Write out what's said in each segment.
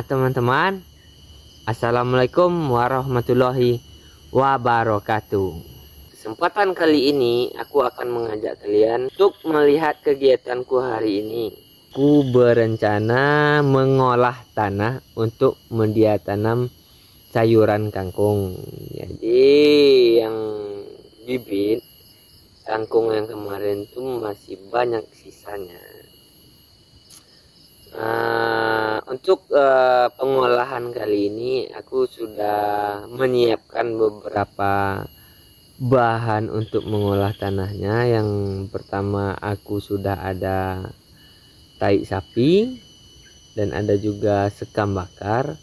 teman-teman, assalamualaikum warahmatullahi wabarakatuh. Kesempatan kali ini aku akan mengajak kalian untuk melihat kegiatanku hari ini. Aku berencana mengolah tanah untuk media tanam sayuran kangkung. Jadi yang bibit kangkung yang kemarin tuh masih banyak sisanya. Untuk pengolahan kali ini aku sudah menyiapkan beberapa bahan untuk mengolah tanahnya. Yang pertama, aku sudah ada tai sapi dan ada juga sekam bakar.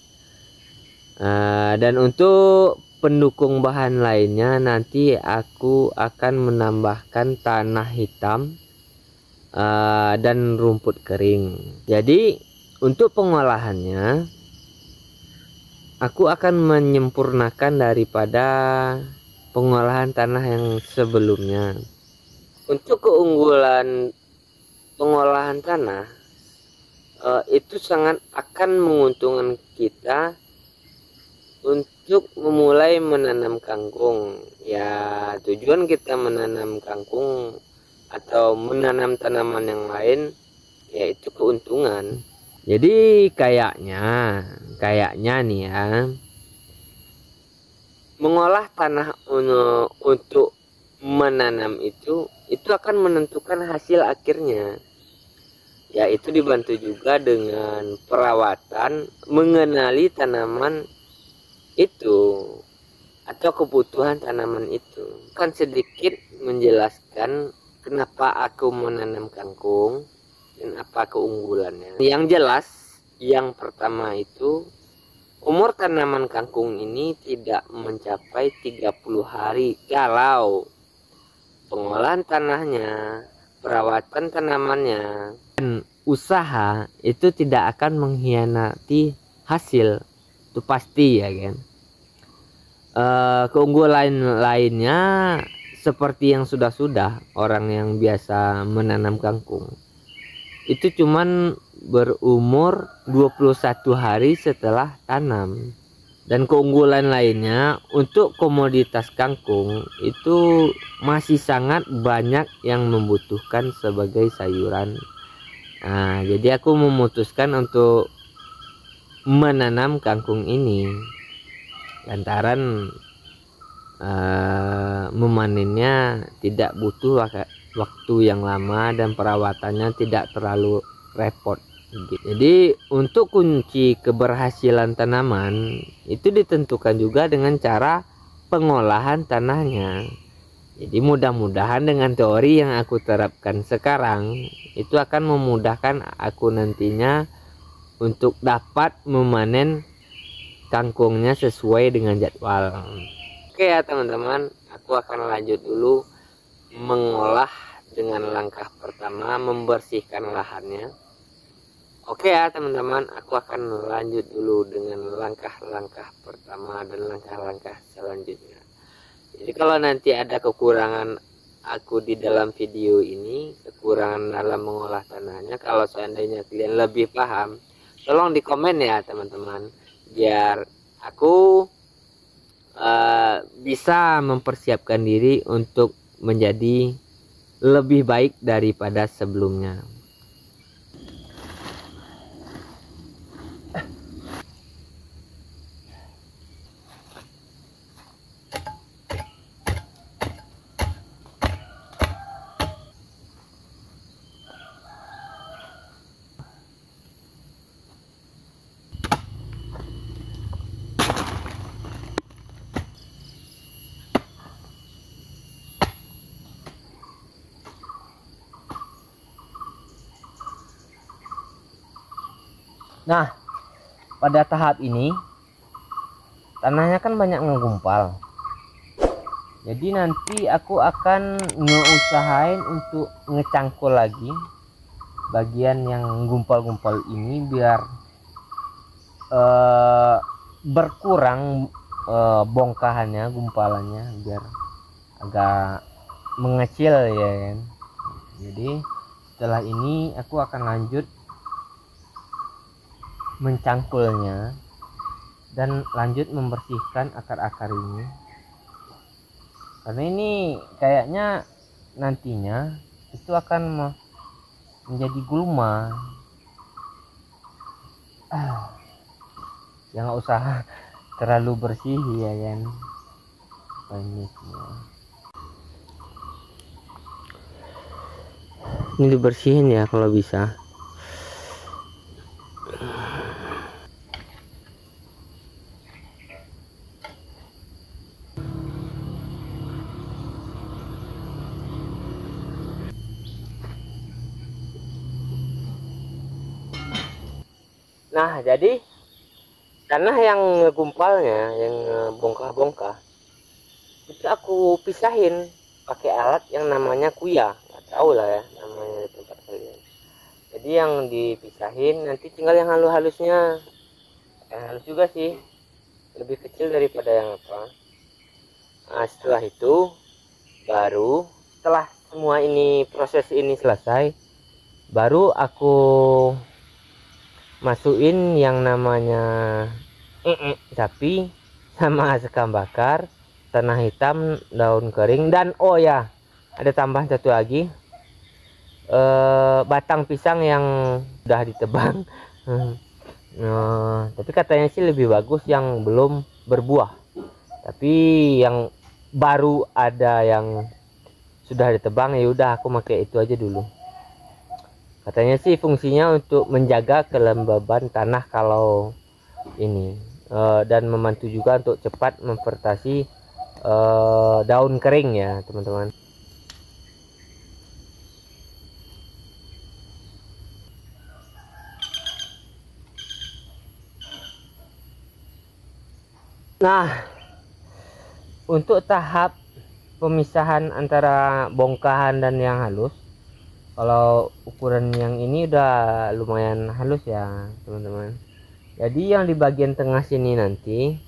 Dan untuk pendukung bahan lainnya nanti aku akan menambahkan tanah hitam dan rumput kering. Jadi untuk pengolahannya aku akan menyempurnakan daripada pengolahan tanah yang sebelumnya. Untuk keunggulan pengolahan tanah itu sangat akan menguntungkan kita untuk memulai menanam kangkung. Ya, tujuan kita menanam kangkung atau menanam tanaman yang lain yaitu keuntungan. Jadi kayaknya nih ya, mengolah tanah untuk menanam itu akan menentukan hasil akhirnya, yaitu dibantu juga dengan perawatan, mengenali tanaman itu atau kebutuhan tanaman itu. Kan sedikit menjelaskan kenapa aku menanam kangkung dan apa keunggulannya. Yang jelas, yang pertama itu umur tanaman kangkung ini tidak mencapai 30 hari kalau pengolahan tanahnya, perawatan tanamannya, dan usaha itu tidak akan mengkhianati hasil. Itu pasti ya kan. Keunggulan lainnya seperti yang sudah orang yang biasa menanam kangkung itu cuman berumur 21 hari setelah tanam. Dan keunggulan lainnya untuk komoditas kangkung itu masih sangat banyak yang membutuhkan sebagai sayuran. Jadi aku memutuskan untuk menanam kangkung ini lantaran memanennya tidak butuh waktu yang lama dan perawatannya tidak terlalu repot. Jadi untuk kunci keberhasilan tanaman itu ditentukan juga dengan cara pengolahan tanahnya. Jadi mudah-mudahan dengan teori yang aku terapkan sekarang itu akan memudahkan aku nantinya untuk dapat memanen kangkungnya sesuai dengan jadwal. Oke ya teman-teman, aku akan lanjut dulu mengolah dengan langkah pertama, membersihkan lahannya. Oke ya teman-teman, aku akan lanjut dulu dengan langkah-langkah pertama dan langkah-langkah selanjutnya. Jadi kalau nanti ada kekurangan aku di dalam video ini, kekurangan dalam mengolah tanahnya, kalau seandainya kalian lebih paham, tolong di komen ya teman-teman, biar aku bisa mempersiapkan diri untuk menjadi lebih baik daripada sebelumnya. Nah, pada tahap ini tanahnya kan banyak ngegumpal. Jadi nanti aku akan ngeusahain untuk ngecangkul lagi bagian yang gumpal-gumpal ini biar berkurang bongkahannya, gumpalannya, biar agak mengecil ya kan. Jadi setelah ini aku akan lanjut mencangkulnya dan lanjut membersihkan akar-akar ini, karena ini kayaknya nantinya itu akan menjadi gulma. Ya nggak usah terlalu bersih ya kan. Ini semua ini dibersihin ya kalau bisa. Nah, jadi tanah yang ngegumpalnya, yang bongkah-bongkah, itu aku pisahin pakai alat yang namanya kuya. Nggak tahu lah ya namanya di tempat kalian. Jadi yang dipisahin, nanti tinggal yang halus-halusnya. Yang halus juga sih, lebih kecil daripada yang apa. Nah, setelah itu baru, setelah semua ini, proses ini selesai, baru aku masukin yang namanya sapi sama sekam bakar, tanah hitam, daun kering, dan oh ya, ada tambahan satu lagi, batang pisang yang udah ditebang. Tapi katanya sih lebih bagus yang belum berbuah, tapi yang baru ada yang sudah ditebang, ya udah aku pakai itu aja dulu. Katanya sih fungsinya untuk menjaga kelembaban tanah kalau ini, dan membantu juga untuk cepat memfermentasi daun kering ya teman-teman. Nah, untuk tahap pemisahan antara bongkahan dan yang halus, kalau ukuran yang ini udah lumayan halus ya teman-teman. Jadi yang di bagian tengah sini nanti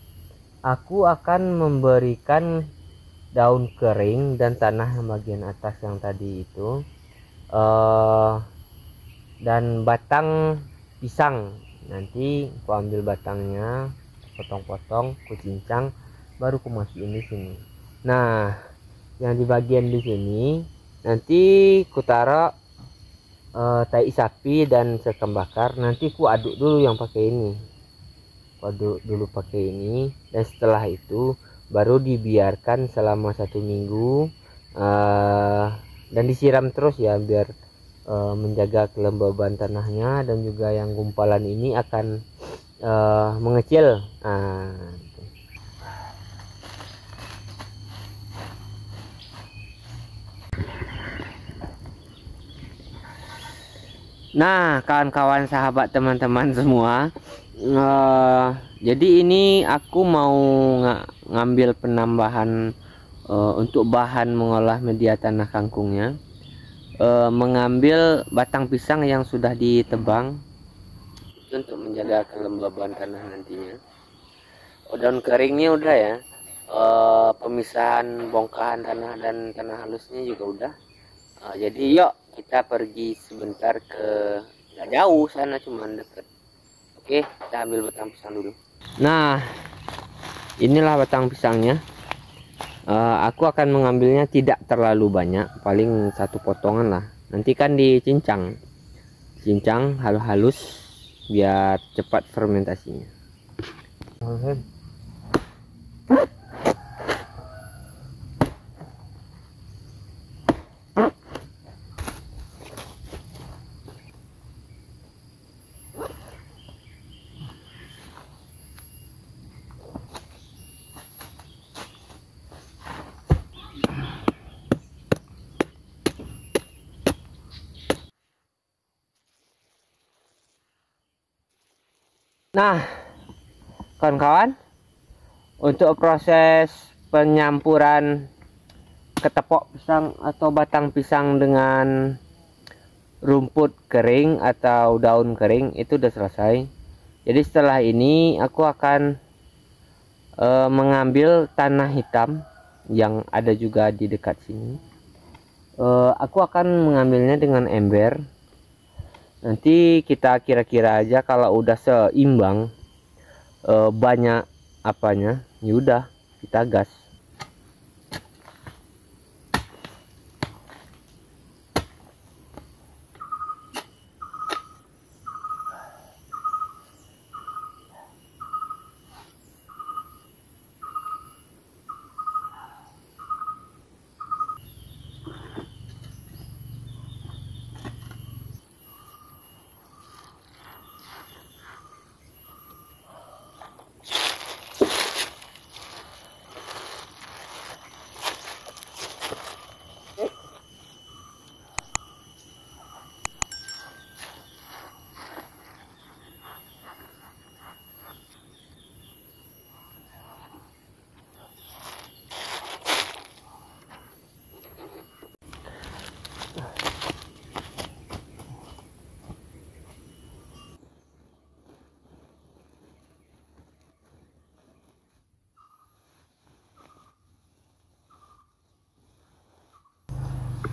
aku akan memberikan daun kering dan tanah yang bagian atas yang tadi itu, dan batang pisang. Nanti aku ambil batangnya, potong-potong, ku cincang, baru ku masukin di sini. Nah, yang di bagian di sini nanti ku taruh tai sapi dan sekam bakar. Nanti ku aduk dulu yang pakai ini, ku aduk dulu pakai ini, dan setelah itu baru dibiarkan selama 1 minggu, dan disiram terus ya, biar menjaga kelembaban tanahnya, dan juga yang gumpalan ini akan mengecil. Nah, kawan-kawan, sahabat, teman-teman semua, jadi ini aku mau ngambil penambahan untuk bahan mengolah media tanah kangkungnya, mengambil batang pisang yang sudah ditebang untuk menjaga kelembaban tanah nantinya. Daun keringnya udah ya, pemisahan bongkahan tanah dan tanah halusnya juga udah. Jadi yuk kita pergi sebentar ke, nggak jauh sana, cuman deket. Oke, kita ambil batang pisang dulu. Nah, inilah batang pisangnya. Aku akan mengambilnya tidak terlalu banyak, paling 1 potongan lah. Nanti kan dicincang, halus-halus biar cepat fermentasinya. Nah, kawan-kawan, untuk proses penyampuran ketepok pisang atau batang pisang dengan rumput kering atau daun kering itu udah selesai. Jadi setelah ini aku akan mengambil tanah hitam yang ada juga di dekat sini. Aku akan mengambilnya dengan ember. Nanti kita kira-kira aja kalau udah seimbang, banyak apanya, yaudah kita gas.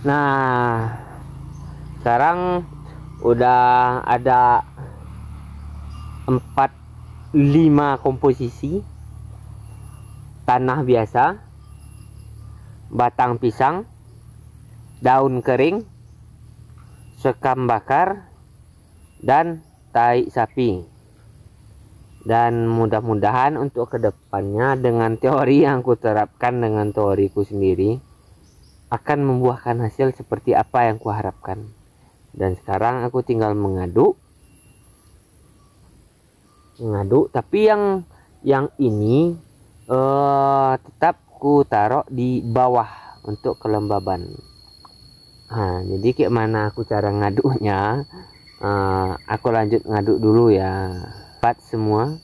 Nah, sekarang udah ada 4-5 komposisi: tanah biasa, batang pisang, daun kering, sekam bakar, dan tai sapi. Dan mudah-mudahan untuk kedepannya, dengan teori yang aku terapkan dengan teoriku sendiri, akan membuahkan hasil seperti apa yang kuharapkan. Dan sekarang aku tinggal mengaduk, tapi yang ini tetap ku taruh di bawah untuk kelembaban. Nah, jadi kayak mana aku cara ngaduknya, aku lanjut ngaduk dulu ya. Empat semua.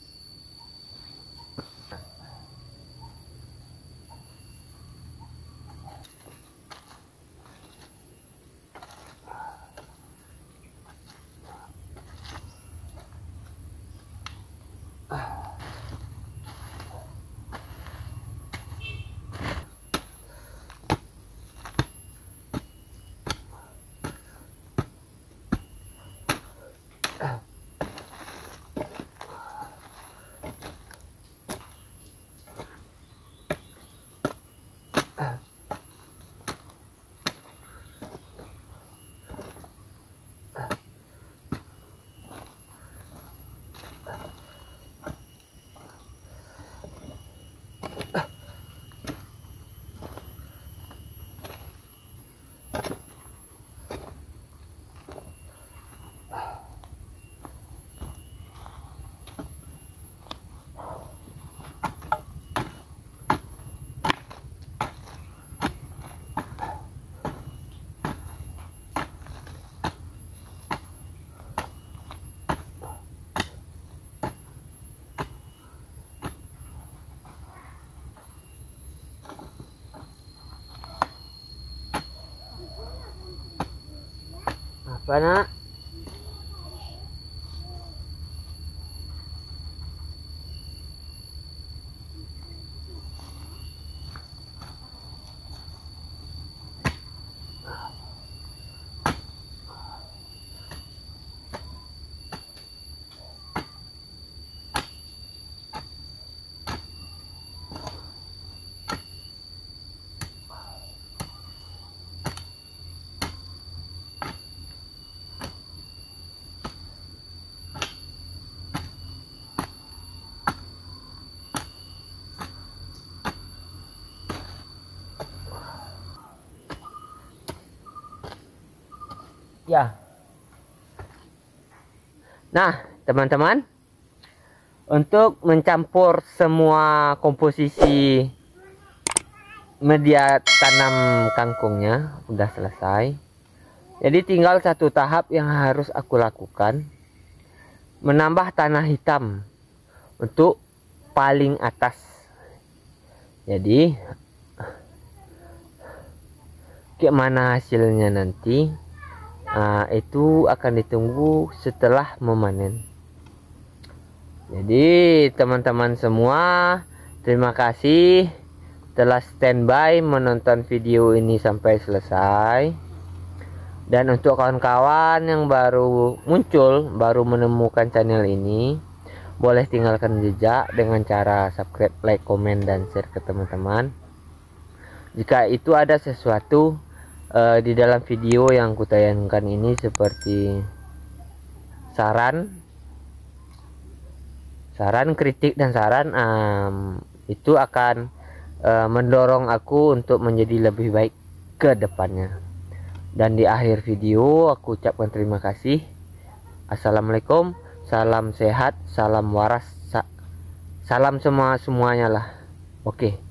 Apa nak? Ya. Nah, teman-teman, untuk mencampur semua komposisi media tanam kangkungnya udah selesai. Jadi tinggal satu tahap yang harus aku lakukan, menambah tanah hitam untuk paling atas. Jadi kayak mana hasilnya nanti, itu akan ditunggu setelah memanen. Jadi teman-teman semua, terima kasih telah standby menonton video ini sampai selesai. Dan untuk kawan-kawan yang baru muncul, baru menemukan channel ini, boleh tinggalkan jejak dengan cara subscribe, like, komen, dan share ke teman-teman. Jika itu ada sesuatu di dalam video yang kutayangkan ini seperti saran, kritik, dan saran, itu akan mendorong aku untuk menjadi lebih baik ke depannya. Dan di akhir video aku ucapkan terima kasih. Assalamualaikum, salam sehat, salam waras, salam semuanya lah. Oke.